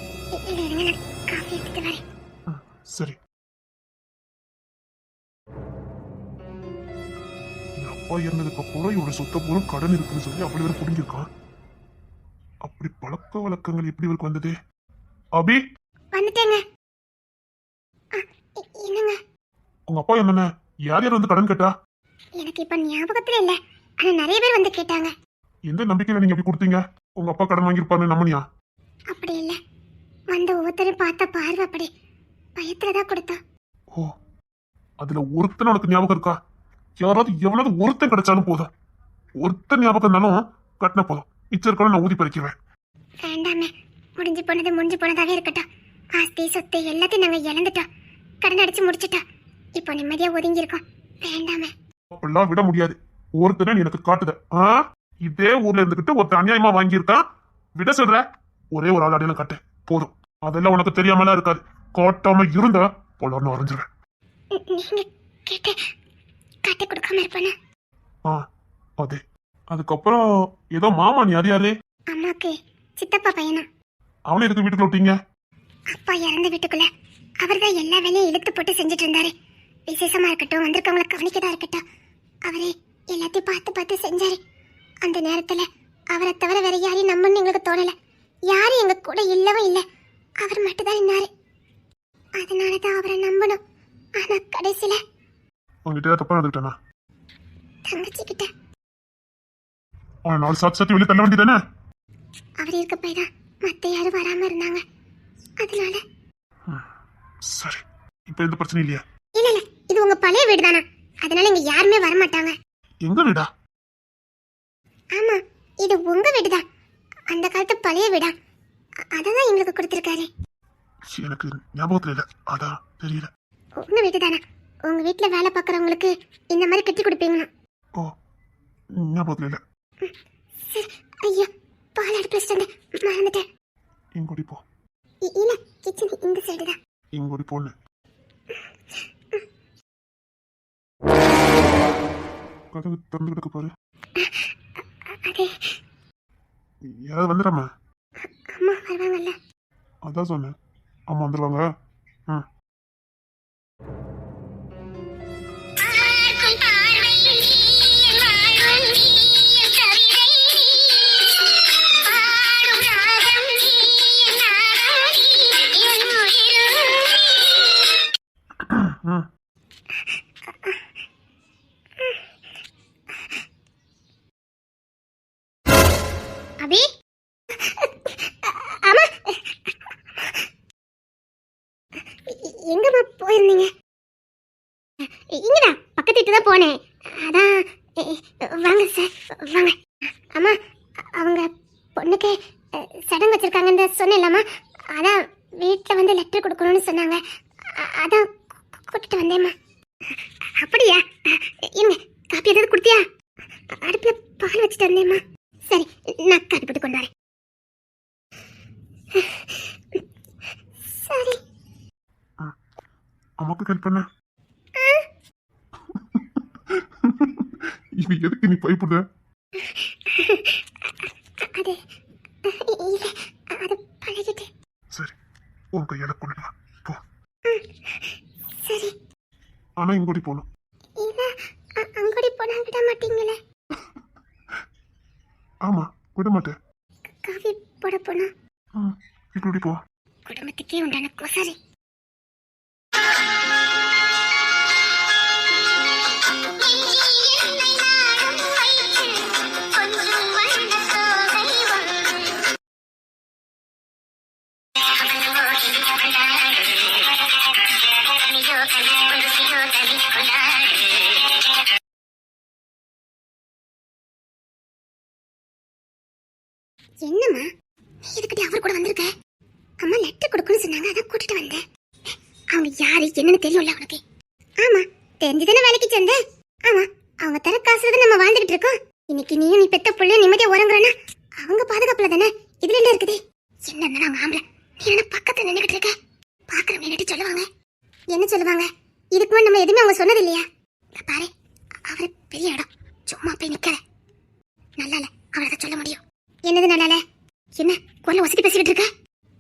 இருங்க, நான் காஃபி எடுத்துட்டு வரேன். சரி. என் அப்பா இறந்ததுக்கு அப்புறம் இவரோட சொத்த பூரம் கடன் இருக்குன்னு சொல்லி அப்படி வரை புரிஞ்சிருக்கான். அப்படி பழக்க வழக்கங்கள் எப்படி இவருக்கு வந்தது? அபி, வந்துட்டேங்க. என்னங்க? உங்க அப்பா என்னென்ன யார் யார் வந்து கடன் கேட்டா? எனக்கு இப்ப ஞாபகத்துல இல்ல. ஆனா நிறைய பேர் வந்து கேட்டாங்க. எந்த நம்பிக்கையில நீங்க எப்படி கொடுத்தீங்க? உங்க அப்பா கடன் வாங்கியிருப்பாருன்னு நம்பினியா? அப்படி இல்ல. வந்த ஒவ்வொருத்தரும் பார்த்த பார்வை அப்படி பயத்துலதான் கொடுத்தா. ஓ, அதுல ஒருத்தன் உனக்கு ஞாபகம் இருக்கா? யாராவது எவ்வளவு ஒருத்தன் கிடைச்சாலும் போதும். ஒருத்தன் ஞாபகம் இருந்தாலும் கட்டின போதும். மிச்சம் இருக்கணும் நான் ஊதி பறிக்குவேன். வேண்டாமே, முடிஞ்சு போனது முடிஞ்சு போனதாவே இருக்கட்டும். ஆஸ்தி சொத்து எல்லாத்தையும் நாங்க இழந்துட்டோம். கடன் அடிச்சு முடிச்சிட்டோம். இப்போ நிம்மதியா ஒதுங்கி இருக்கோம். வேண்டாமே. அப்படிலாம் விட முடியாது. ஒருத்தனை நீ எனக்கு காட்டுத. இதே ஊர்ல இருந்துகிட்டு ஒருத்தன் அநியாயமா வாங்கியிருக்கான். விட சொல்ற, ஒரே ஒரு ஆள் அடையாளம் காட்டு போதும். அதெல்லாம் உனக்கு தெரியாமலாம் இருக்காது. காட்டாம இருந்த பொலர்னு வரைஞ்சிருவேன். நீங்க கேட்டு காட்டி கொடுக்காம இருப்பானே. அதே. அதுக்கப்புறம் ஏதோ மாமா நீ அது யாரு? அம்மாக்கு சித்தப்பா பையனா. அவனை எதுக்கு வீட்டுக்குள்ள விட்டீங்க? அப்பா இறந்த வீட்டுக்குள்ள அவர்தான் எல்லா வேலையும் இழுத்து போட்டு செஞ்சுட்டு இருந்தாரு. விசேஷமா இருக்கட்டும், வந்திருக்கவங்களை கவனிக்கதா இருக்கட்டும், அவரே எல்லாத்தையும் பார்த்து பார்த்து செஞ்சாரு. அந்த நேரத்துல அவரை தவிர வேற யாரையும் நம்பன்னு எங்களுக்கு தோணல. யாரும் எங்க கூட இல்லவும் இல்லை. அவர் மட்டும்தான் இருந்தாரு. அதனாலதான் அவரை நம்பணும். ஆனா கடைசியில உங்ககிட்ட தப்பா நடந்துக்கிட்டானா? தங்கச்சி கிட்ட அவனை நாலு சாத்தி வெளியே தள்ள வேண்டியதானே? அவர் இருக்க போய் தான் மத்த யாரும் வராம இருந்தாங்க. அதனால சரி, இப்ப எந்த பிரச்சனை இல்லையா? இல்ல இல்ல, இது உங்க பழைய வீடு தானா? அதனால இங்க யாருமே வர மாட்டாங்க. எங்க வீடா? ஆமா, இது உங்க வீடுதான். அந்த காலத்து பழைய வீடா. அததான் எங்களுக்கு கொடுத்திருக்காரு. எனக்கு ஞாபகத்துல இல்ல, அதான் தெரியல. உங்க வீடு தானே? உங்க வீட்டுல வேலை பார்க்கறவங்களுக்கு இந்த மாதிரி கட்டி கொடுப்பீங்களா? ஓ, ஞாபகத்துல இல்ல. சரி. ஐயோ, பால் அடுப்பு வச்சுட்டு மறந்துட்டேன். இங்கோடி போ. இல்ல, கிச்சன் இந்த சைடு தான். இங்கோடி போன்னு. கதவு திறந்து கிடக்கு பாரு. அது யாராவது வந்துடாம? அம்மா வருவாங்கல்ல. அதான் சொன்னேன், அம்மா வந்துருவாங்க. அபி, அம்மா, எங்கம்மா போயிருந்தீங்க? இங்கதான் பக்கத்து வீட்டு தான் போனேன். அதான் வாங்க சார், வாங்க. அம்மா, அவங்க பொண்ணுக்கு சடங்கு வச்சிருக்காங்கன்னு சொன்னேன்லம்மா. அதான் வீட்டில் வந்து லெட்டர் கொடுக்கணும்னு சொன்னாங்க. அதான் கூட்டிட்டு வந்தேம்மா. அப்படியா? இருங்க, காப்பி ஏதாவது கொடுத்தியா? அடுப்புல பால் வச்சுட்டு வந்தேம்மா. சரி, நான் காப்பி போட்டு கொண்டு வரேன். சரி. அம்மாக்கு ஹெல்ப் பண்ண. இது எதுக்கு நீ பயப்படுற? அது இல்ல, அது பழகிட்டு. சரி, உன் கையால கொண்டு வா போ. சரி. ஆனா இங்கோடி போகணும். இல்ல, அங்கோடி போனா விட மாட்டீங்களே. ஆமா, விட மாட்டேன். காஃபி போட போனா இப்படி போ. குடும்பத்துக்கே உண்டான கோசாரி. என்னம்மா, நீ எதுக்கிட்ட அவர் கூட வந்திருக்க? அம்மா லெட்டர் கொடுக்கணும்னு சொன்னாங்க, அதான் கூட்டிட்டு வந்தேன். அவங்க யாரு என்னன்னு தெரியும்ல உனக்கு? ஆமா, தெரிஞ்சுதானே வேலைக்கு சேர்ந்த. ஆமா, அவங்க தர காசுல தான் நம்ம வாழ்ந்துகிட்டு இருக்கோம். இன்னைக்கு நீயும் நீ பெத்த புள்ள நிம்மதியா உறங்குறனா அவங்க பாதுகாப்புல தானே. இதுல என்ன இருக்குது? என்ன இருந்தாலும் அவங்க ஆம்பளை, நீ என்ன பக்கத்துல நின்னுகிட்டு இருக்க? பாக்குறவங்க என்னட்டு சொல்லுவாங்க. என்ன சொல்லுவாங்க? இதுக்கு முன்னாடி நம்ம எதுவுமே அவங்க சொன்னது இல்லையா? பாரு, அவரு பெரிய இடம், சும்மா போய் நிக்கல. நல்லால அவளை சொல்ல முடியும். என்னது நல்லால? என்ன குரல வசதி பேசிக்கிட்டு இருக்க?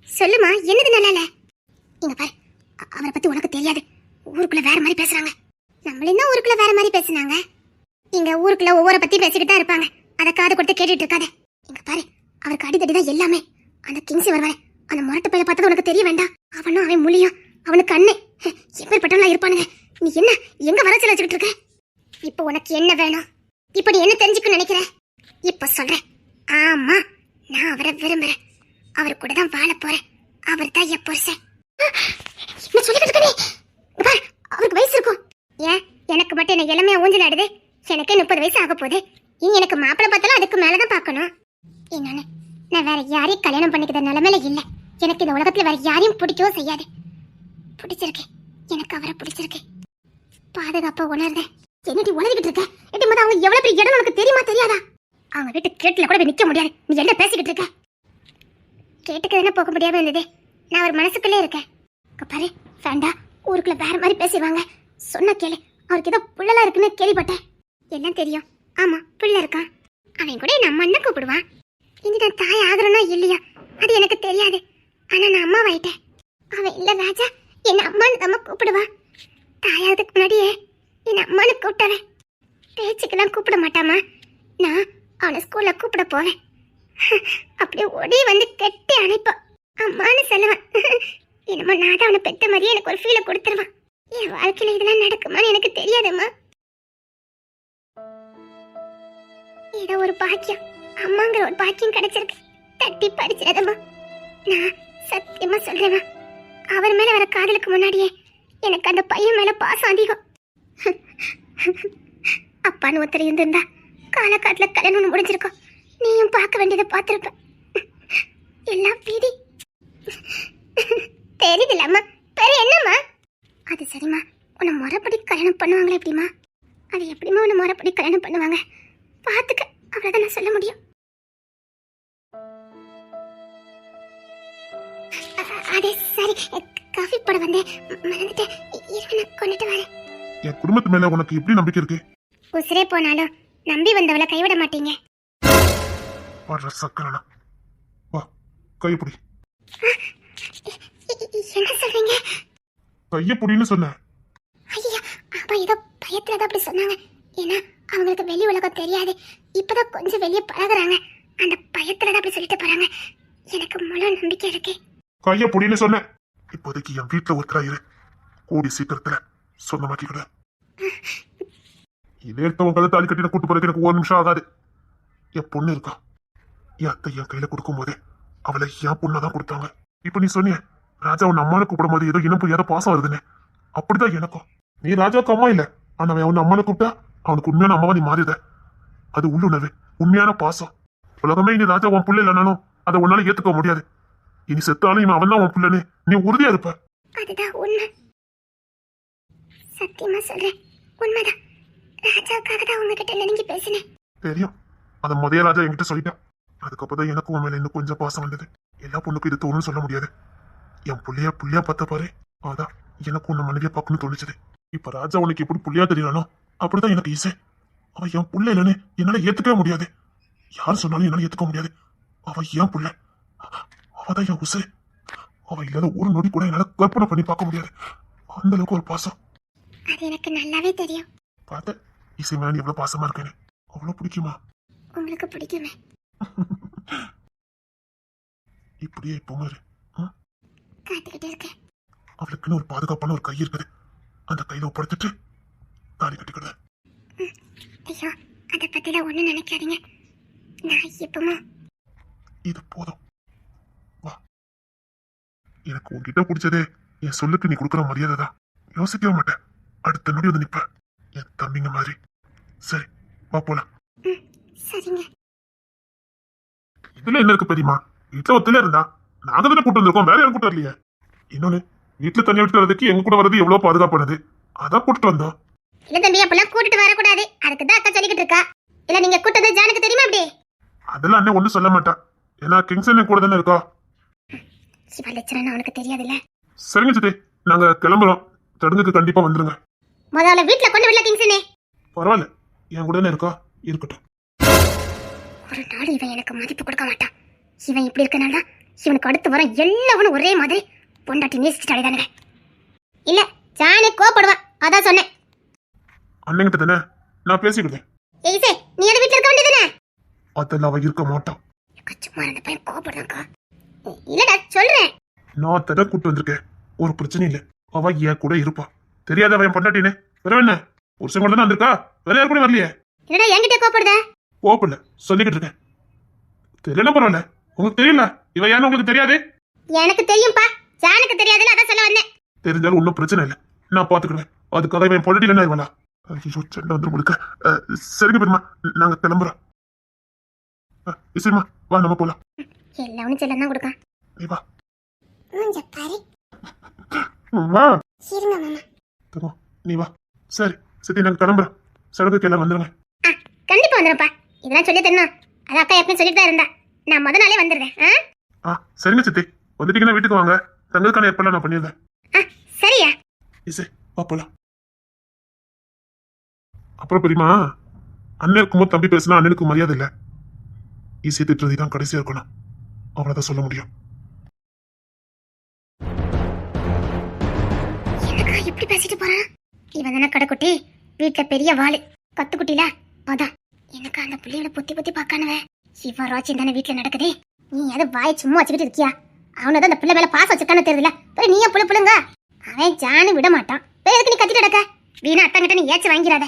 சொல்லுமா, என்னது நல்லால? இங்க பாரு, அவரை பத்தி உனக்கு தெரியாது. ஊருக்குள்ள வேற மாதிரி பேசுறாங்க. நம்மளும் தான் ஊருக்குள்ள வேற மாதிரி பேசுனாங்க. இங்க ஊருக்குள்ள ஒவ்வொரு பத்தி பேசிக்கிட்டு தான் இருப்பாங்க. அதை காது கொடுத்து கேட்டுட்டு இருக்காத. இங்க பாரு, அவருக்கு அடிதடி தான் எல்லாமே. அந்த கிங்ஸி வருவாரு, அந்த முரட்டு பையல பார்த்தது உனக்கு தெரிய வேண்டாம். அவனும் அவன் மொழியும் அவனுக்கு அண்ணே எப்பேற்பட்டவங்களா இருப்பானுங்க. நீ என்ன எங்க வர வச்சுக்கிட்டு இருக்க? இப்போ உனக்கு என்ன வேணும்? இப்ப நீ என்ன தெரிஞ்சுக்க நினைக்கிற? இப்ப சொல்றேன். ஆமா, நான் அவரை விரும்புறேன். அவர் கூட தான் வாழ போறேன். அவர் தான் என் புருஷன். என்ன சொல்லிக்கிட்டு இருக்க நீ? இங்க பாரு, அவருக்கு வயசு இருக்கும். ஏன் எனக்கு மட்டும் என்ன இளமையா ஊஞ்சல் ஆடுது? எனக்கே 30 வயசு ஆக போகுது. இனி எனக்கு மாப்பிள்ளை பார்த்தாலும் அதுக்கு மேலதான் பார்க்கணும். என்னன்னு நான் வேற யாரையும் கல்யாணம் பண்ணிக்கிற நிலைமையில இல்ல. எனக்கு இந்த உலகத்துல வேற யாரையும் பிடிக்கவும் செய்யாது. பிடிச்சிருக்கு, எனக்கு அவரை பிடிச்சிருக்கு. பாதுகாப்பா உணர்றேன். என்னடி உணர்ந்துகிட்டு இருக்க? எட்டி மொதல் அவங்க எவ்வளவு பெரிய இடம் உனக்கு தெரியுமா தெரியாதா? அவங்க வீட்டு கேட்டுல கூட போய் நிக்க முடியாது. நீ என்ன பேசிக்கிட்டு இருக்க? கேட்டுக்கு தானே போக முடியாம இருந்தது. நான் அவர் மனசுக்குள்ளே இருக்கேன். இங்க பாரு வேண்டா, ஊருக்குள்ள வேற மாதிரி பேசுவாங்க. சொன்ன கேளு. அவருக்கு ஏதோ புள்ளலாம் இருக்குன்னு கேள்விப்பட்டேன். எல்லாம் தெரியும். ஆமா, புள்ள இருக்கான். அவன் கூட என் அம்மான்னு கூப்பிடுவான். இனி நான் தாய் ஆகுறேன்னா இல்லையா அது எனக்கு தெரியாது. ஆனா நான் அம்மா ஆயிட்டேன். அவன் இல்ல ராஜா, என் அம்மான்னு நம்ம கூப்பிடுவான். தாயாவதுக்கு முன்னாடியே என் அம்மானு கூப்பிட்டவன். பேச்சுக்கெல்லாம் கூப்பிட மாட்டாமா. நான் அவனை ஸ்கூல்ல கூப்பிட போவேன். அப்படியே ஓடி வந்து கெட்டி அணைப்பான். அம்மானு சொல்லுவான். என்னமோ நான் தான் அவனை பெத்த மாதிரியே எனக்கு ஒரு ஃபீலை கொடுத்துருவான். என் வாழ்க்கையில இதெல்லாம் நடக்குமான்னு எனக்கு தெரியாதம்மா. ஏதோ ஒரு பாக்கியம், அம்மாங்கிற ஒரு பாக்கியம் கிடைச்சிருக்கு. தட்டி பறிச்சிடாதம்மா. நான் சத்தியமா சொல்றேம்மா, அவர் மேல வர காதலுக்கு முன்னாடியே எனக்கு அந்த பையன் மேல பாசம் அதிகம். அப்பான்னு ஒருத்தர் இருந்திருந்தா காலக்காட்டுல கல்யாணம் முடிஞ்சிருக்கோம். நீயும் பார்க்க வேண்டியதை பார்த்திருப்ப. எல்லாம் விதி. தெரியுதுல்ல அம்மா, பெரிய என்னம்மா? அது சரிம்மா, உன்னை முறைப்படி கல்யாணம் பண்ணுவாங்களே எப்படிமா? அது எப்படிமா உன்னை முறைப்படி கல்யாணம் பண்ணுவாங்க? பார்த்துக்க, அவ்வளோதான் நான் சொல்ல முடியும். அதே சரி, காஃபி போட வந்தேன், மறந்துட்டேன். இருவனை கொண்டுட்டு வரேன். என் குடும்பத்து மேல உனக்கு எப்படி நம்பிக்கை இருக்கு? உசிரே போனாலும் நம்பி வந்தவளை கைவிட மாட்டீங்க. வர்ற சக்கரனா வா, கையப்படி. என்ன சொல்றீங்க? கையப்படின்னு சொன்னேன். ஐயா, அப்பா ஏதோ பயத்துலதான் அப்படி சொன்னாங்க. ஏன்னா அவங்களுக்கு வெளி உலகம் தெரியாது. இப்பதான் கொஞ்சம் வெளியே பழகுறாங்க. அந்த பயத்துலதான் அப்படி சொல்லிட்டு போறாங்க. எனக்கு முழு நம்பிக்கை இருக்கு. கையப்படின்னு சொன்னேன். இப்போதைக்கு என் வீட்டுல ஒருத்தரா இரு. கூடி சீக்கிரத்துல சொந்தமாக்கிக்கிட. இதே எடுத்தவன் கதை தாலி கட்டின கூட்டு போறதுக்கு எனக்கு 1 நிமிஷம் ஆகாது. என் பொண்ணு இருக்கா, என் அத்தை என் கையில கொடுக்கும் போதே அவளை என் பொண்ணாதான் கொடுத்தாங்க. இப்ப நீ சொன்னிய ராஜா உன் அம்மானு கூப்பிடும் போது ஏதோ இனப்பு ஏதோ பாசம் வருதுன்னு, அப்படிதான் எனக்கும். நீ ராஜாவுக்கு அம்மா இல்ல, ஆனா அவன் உன் அம்மானு கூப்பிட்டா அவனுக்கு உண்மையான அம்மாவா நீ மாறித. அது உள்ளுணர்வு, உண்மையான பாசம். உலகமே இனி ராஜா உன் பிள்ளை இல்லைனாலும் அதை உன்னால ஏத்துக்க முடியாது. இனி செத்தாலும் இவன் அவன் தான் உன் பிள்ளைன்னு நீ உறுதியா இருப்ப. அதுதான் உண்மை. சத்தியமா சொல்றேன், உண்மைதான். ராஜாவுக்காக தான் உங்ககிட்ட நெருங்கி பேசினேன். தெரியும், அத முதல் ராஜா என்கிட்ட சொல்லிட்டான். அதுக்கப்புறம் எனக்கும் உன் மேல இன்னும் கொஞ்சம் பாசம் வந்தது. எல்லா பொண்ணுக்கும் இது தோணுன்னு சொல்ல முடியாது. என் புள்ளையா பார்த்த பாரு, அதான் எனக்கு உன்னை மனைவியா பார்க்கணும்னு தோணுச்சுது. இப்ப ராஜா உனக்கு எப்படி புள்ளையா தெரியறானோ அப்படிதான் எனக்கு ஈசை. அவன் என் புள்ள இல்லைன்னு என்னால ஏத்துக்கவே முடியாது. யார் சொன்னாலும் என்னால ஏத்துக்க முடியாது. அவ என் புள்ள, அவதான் என் உசை. அவ இல்லாத ஒரு நொடி கூட என்னால கற்பனை பண்ணி பார்க்க முடியாது. அந்த அளவுக்கு ஒரு பாசம். அது எனக்கு நல்லாவே தெரியும். பார்த்த இசை மேல எவ்வளவு பாசமா இருக்கேன்னு. அவ்வளவு பிடிக்குமா? உங்களுக்கு பிடிக்குமே. இப்படியே இப்போ மாதிரி காத்துக்கிட்டே இருக்கேன். அவளுக்குன்னு ஒரு பாதுகாப்பான ஒரு கை இருக்குது. அந்த கையில ஒப்படைச்சிட்டு தாலி கட்டிக்கிடுவேன். ஐயோ, அதை பத்திலாம் ஒண்ணும் நினைக்காதீங்க. நான் இப்பமா இது போதும், வா. எனக்கு உன்கிட்ட பிடிச்சதே என் சொல்லுக்கு நீ கொடுக்குற மரியாதை தான். யோசிக்கவே மாட்டேன், அடுத்த நொடி வந்து நிப்ப என் தம்பிங்க மாதிரி. சரி, வா போலாம். சரிங்க. இதுல என்ன இருக்கு பெரியமா? வீட்டுல ஒத்துல இருந்தா நாங்க தானே கூட்டு வந்திருக்கோம், வேற யாரும் கூட்டு வரலையே. இன்னொன்னு, வீட்டுல தனியா விட்டு வரதுக்கு எங்க கூட வர்றது எவ்வளவு பாதுகாப்பானது, அதான் கூட்டிட்டு வந்தோம். இல்ல தம்பி, அப்பெல்லாம் கூட்டிட்டு வரக்கூடாது. அதுக்கு தான் அக்கா சொல்லிக்கிட்டு இருக்கா. இல்ல நீங்க கூட்டது ஜானுக்கு தெரியுமா? அப்படி அதெல்லாம் அண்ணன் ஒண்ணும் சொல்ல மாட்டான். ஏன்னா கிங்ஸன் கூட தானே இருக்கா. சிவா லட்சணம் அவனுக்கு தெரியாதுல்ல. சரிங்க சித்தி, நாங்க கிளம்புறோம். சடங்குக்கு கண்டிப்பா வந்துருங்க. முதல்ல வீட்டுல கொண்டு விடல கிங்ஸனே. பரவாயில்ல, என் கூட தானே இருக்கா, இருக்கட்டும். ஒரு நாள் இவன் எனக்கு மதிப்பு கொடுக்க மாட்டான். இவன் இப்படி இருக்கனால இவனுக்கு அடுத்து வர எல்லாவனும் ஒரே மாதிரி பொண்டாட்டி நேசிச்சுட்டு அடைதானுங்க. இல்ல ஜானே கோப்படுவான், அதான் சொன்னேன். அண்ணங்கிட்ட தானே நான் பேசிக்கிட்டேன். ஏய்சே, நீ அந்த வீட்டுல இருக்க வேண்டியதுதானே? அதெல்லாம் அவ இருக்க மாட்டான். சும்மா இருந்த பையன் கோப்படுதான்க்கா. இல்லடா சொல்றேன். நான் தட கூட்டு வந்திருக்கேன். ஒரு பிரச்சனை இல்ல. அவ என் கூட இருப்பா. தெரியாத அவன் பொண்டாட்டினே. வேற என்ன? ஒரு செங்கோட தான் வந்திருக்கா. வேற யாரு கூட வரலையே. என்னடா என்கிட்ட கோபப்படுத? கோபப்படல, சொல்லிக்கிட்டு இருக்கேன். தெரியல பரவாயில்ல. உங்களுக்கு தெரியல இவ ஏன்னு உங்களுக்கு தெரியாது? எனக்கு தெரியும்பா. ஜானுக்கு தெரியாதுன்னு அதான் சொல்ல வந்தேன். தெரிஞ்சாலும் ஒன்றும் பிரச்சனை இல்லை, நான் பாத்துக்கிடுவேன். அதுக்காக இவன் பொண்டாட்டி என்ன ஆயிடுவாளா? ஐயோ சண்டை வந்து கொடுக்க. சரிங்க பெருமா, நாங்க கிளம்புறோம். சரிம்மா வா நம்ம போலாம். எல்லாம் ஒண்ணு செல்லம் தான் கொடுக்கான். நீ வா. மூஞ்ச பாரு. வா இருங்க மாமா. தங்கோ நீ வா. சரி சரி நாங்க கிளம்புறோம். சடங்குக்கு எல்லாம் வந்துடுங்க. கண்டிப்பா வந்துடும்ப்பா. இதெல்லாம் சொல்லி தரணும். அது அக்கா எப்பவும் சொல்லிட்டு தான் இருந்தா. நான் முத நாளே வந்துடுறேன். சரிங்க சித்தி, வந்துட்டீங்கன்னா வீட்டுக்கு வாங்க. தங்களுக்கான ஏற்பாடு நான் பண்ணிடுறேன். சரியா? இசை வா போலாம். அப்புறம் பெரியமா, அண்ணன் இருக்கும்போது தம்பி பேசினா அண்ணனுக்கு மரியாதை இல்லை. ஈஸி திட்டுறதை தான் கடைசியா இருக்கணும். அவ்வளவுதான் சொல்ல முடியும். எனக்கா இப்படி பேசிட்டு போறான்? இவன் தானே கடைக்குட்டி, வீட்டுல பெரிய வாளு, கத்துக்குட்டில. அதான் எனக்கு அந்த பிள்ளையோட புத்தி புத்தி பார்க்கானவ. இவன் ராட்சியம் தானே வீட்டுல நடக்குது. நீ அதை வாயை சும்மா வச்சுக்கிட்டு இருக்கியா? அவனதான் அந்த பிள்ளை மேல பாசம் வச்சிருக்கானு தெரியல. நீ ஏன் புழுங்க? அவன் ஜானு விட மாட்டான். எதுக்கு நீ கத்திட்டு நடக்க? வீணா அத்தங்கிட்ட நீ ஏச்சு வாங்கிறாத.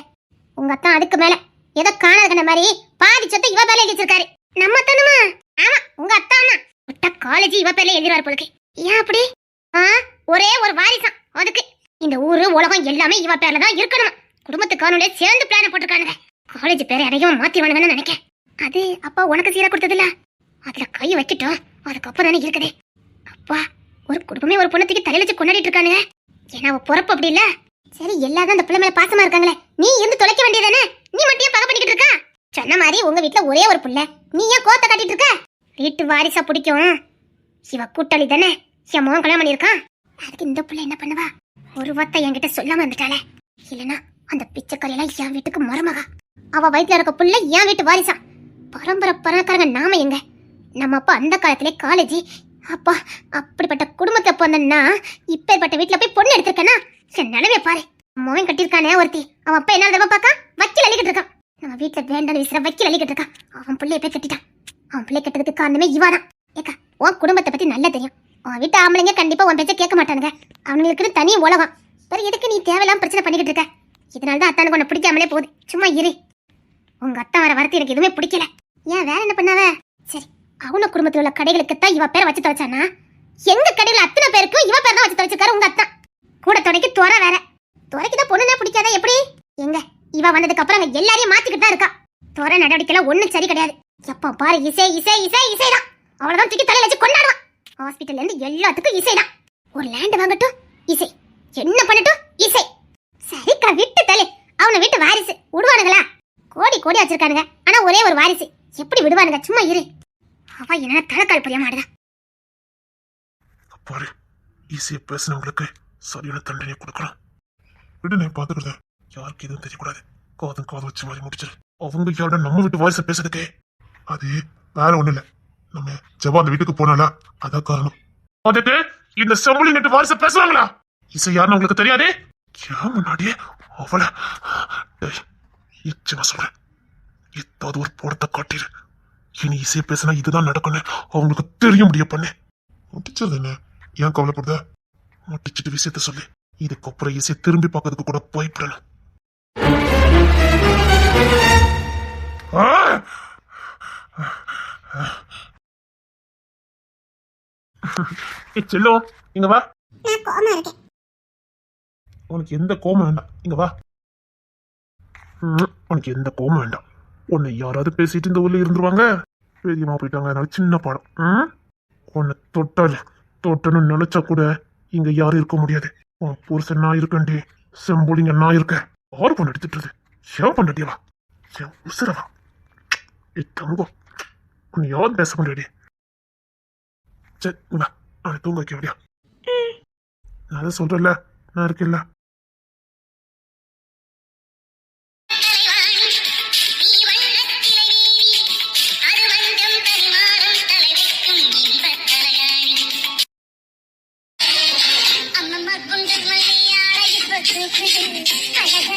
உங்க அத்தான் அதுக்கு மேல ஏதோ காணாத மாதிரி பாதி சொத்தை இவ பேர்ல எழுதி வச்சிருக்காரு. நம்ம அத்தானுமா? ஆமா உங்க அத்தானா. விட்ட காலேஜ் இவ பேர்ல எழுதிறாரு போலுக்கு. ஏன் அப்படி? ஒரே ஒரு வாரிசான் அதுக்கு. இந்த ஊரு உலகம் எல்லாமே இவ பேர்ல தான் இருக்கணும். குடும்பத்து காணொலியே சேர்ந்து பிளான போட்டிருக்கானுங்க. காலேஜ் பேரை அதிகமா மாத்திவானுங்கன்னு நினைக்க. அது அப்பா உனக்கு சீரா கொடுத்ததில்ல. அதுல கை வைக்கிட்டோம், அதுக்கப்புறம் தானே இருக்குது. அப்பா ஒரு குடும்பமே ஒரு பொண்ணத்துக்கு தலையில வச்சு கொண்டாடிட்டு இருக்கானுங்க. ஏன்னா அவ பொறப்பு அப்படி இல்ல. சரி எல்லாரும் அந்த பிள்ளை மேல பாசமா இருக்காங்களே, நீ இருந்து தொலைக்க வேண்டியதானே? நீ மட்டும் பகை பண்ணிக்கிட்டு இருக்கா? சொன்ன மாதிரி உங்க வீட்டுல ஒரே ஒரு புள்ள, நீ ஏன் கோத்த காட்டிட்டு இருக்க? வீட்டு வாரிசா பிடிக்கும். இவ கூட்டாளி தானே என் மகன் கல்யாணம் பண்ணிருக்கான். அதுக்கு இந்த புள்ள என்ன பண்ணுவா? ஒரு வார்த்தை என்கிட்ட சொல்லாம வந்துட்டாளே. இல்லனா அந்த பிச்சைக்காரியெல்லாம் என் வீட்டுக்கு மருமகா. அவ வயிற்றுல இருக்க புள்ள என் வீட்டு வாரிசா. பரம்பரை பணக்காரங்க நாம எங்க? நம்ம அப்பா அந்த காலத்திலே காலேஜ். அப்பா அப்படிப்பட்ட குடும்பத்துல போனா இப்பேற்பட்ட வீட்டுல போய் பொண்ணு எடுத்திருக்கேன்னா என் நிலைமைய பாரு. மோவன் கட்டிருக்கானே ஒருத்தி, அவன் அப்பா என்ன தடவை பாக்கா வக்கீல் அள்ளிக்கிட்டு இருக்கான். நம்ம வீட்டுல வேண்டாம் விசிற வக்கீல் அள்ளிக்கிட்டு இருக்கான். அவன் பிள்ளைய போய் கட்டிட்டான். அவன் பிள்ளை கட்டதுக்கு காரணமே இவாதான். ஏக்கா உன் குடும்பத்தை பத்தி நல்லா தெரியும். உன் வீட்டு ஆம்பளைங்க கண்டிப்பா உன் பேச்ச கேட்க மாட்டானுங்க. அவனுங்களுக்கு தனி உலகம். வேற எதுக்கு நீ தேவையில்லாம பிரச்சனை பண்ணிக்கிட்டு இருக்க? இதனாலதான் அத்தானுக்கு உன்னை பிடிக்காமலே போகுது. சும்மா இரு. உங்க அத்தா வர வரத்து எனக்கு எதுவுமே பிடிக்கல. ஏன் வேற என்ன பண்ணாவ? சரி அவன குடும்பத்தில் உள்ள கடைகளுக்குத்தான் இவ பேரை வச்சு தொலைச்சானா? எங்க கடைகள் அத்தனை பேருக்கும் இவ பேர் தான் வச்சு தொலைச்சிருக்காரு உங்க அத்தா. கூட துணைக்கு துறை வேற. துறைக்குதான் பொண்ணுனா பிடிக்காதா எப்படி? எங்க இவ வந்ததுக்கு அப்புறம் அங்க எல்லாரையும் மாத்திக்கிட்டு தான் இருக்கா. துறை நடவடிக்கைலாம் ஒண்ணும் சரி கிடையாது. எப்ப பாரு இசை இசை இசை இசைதான். அவ்வளவுதான் தூக்கி தலையில வச்சு கொண்டாடுவான். ஹாஸ்பிட்டல்ல இருந்து எல்லாத்துக்கும் இசைதான். ஒரு லேண்ட் வாங்கட்டும் இசை, என்ன பண்ணட்டும் இசை. சரிக்கா விட்டு தலை. அவனை விட்டு வாரிசு விடுவானுங்களா? கோடி கோடி வச்சிருக்கானுங்க, ஆனா ஒரே ஒரு வாரிசு எப்படி விடுவானுங்க? சும்மா இரு. அவ என்ன தலைக்கால் புரிய மாட்டதா? பாரு ஈஸியா பேசுனவங்களுக்கு சரியான தண்டனை கொடுக்கணும். விடுனே பாத்துக்கிறத. யாருக்கு எதுவும் தெரியக்கூடாது. காதும் காது வச்சு மாதிரி முடிச்சிரு. அவங்க யாரோட நம்ம வீட்டு வாரிசை பேசுறதுக்கே அது வேற ஒண்ணு இல்ல. நம்ம ஜவா அந்த வீட்டுக்கு போனாலா அதான் காரணம். அதுக்கு இந்த செம்புலி நட்டு வாரிசை பேசுவாங்களா? இசை யாருன்னு உங்களுக்கு தெரியாதே. ஏன் முன்னாடியே அவளை நிச்சயமா சொல்றேன். ஏதாவது ஒரு போடத்தை காட்டிரு. இனி இசையை பேசினா இதுதான் நடக்கணும் அவங்களுக்கு தெரிய முடிய பண்ணு. முடிச்சது என்ன? ஏன் கவலைப்படுத? முடிச்சிட்டு விஷயத்த சொல்லு. இதுக்கப்புறம் இசையை திரும்பி பார்க்கறதுக்கு கூட பயப்படணும். செல்லோ இங்க வா. உனக்கு எந்த கோபம் வேண்டாம். இங்க வா. உனக்கு எந்த கோபம் வேண்டாம். உன்னை யாராவது பேசிட்டு இந்த ஊர்ல இருந்துருவாங்க. பெரியமா போயிட்டாங்க, அதனால சின்ன பாடம். உன்னை தொட்டன்னு நினைச்சா கூட இங்க யாரும் இருக்க முடியாது. உன் புருஷன் நான் இருக்கண்டி, செம்பொழிங்க நான் இருக்கேன். ஆறு பண்ண எடுத்துட்டு சேவ் பண்ணட்டியவா என் உசுரவா தங்கம். உன்னை யாரும் பேச முடியாது. சரி வா, அவனை தூங்க வைக்க முடியா? நான் தான் சொல்றேன்ல, நான் இருக்கேன்ல. அம்மம்மா குண்டு மல்லியாரை இப்போ தூக்குது அழக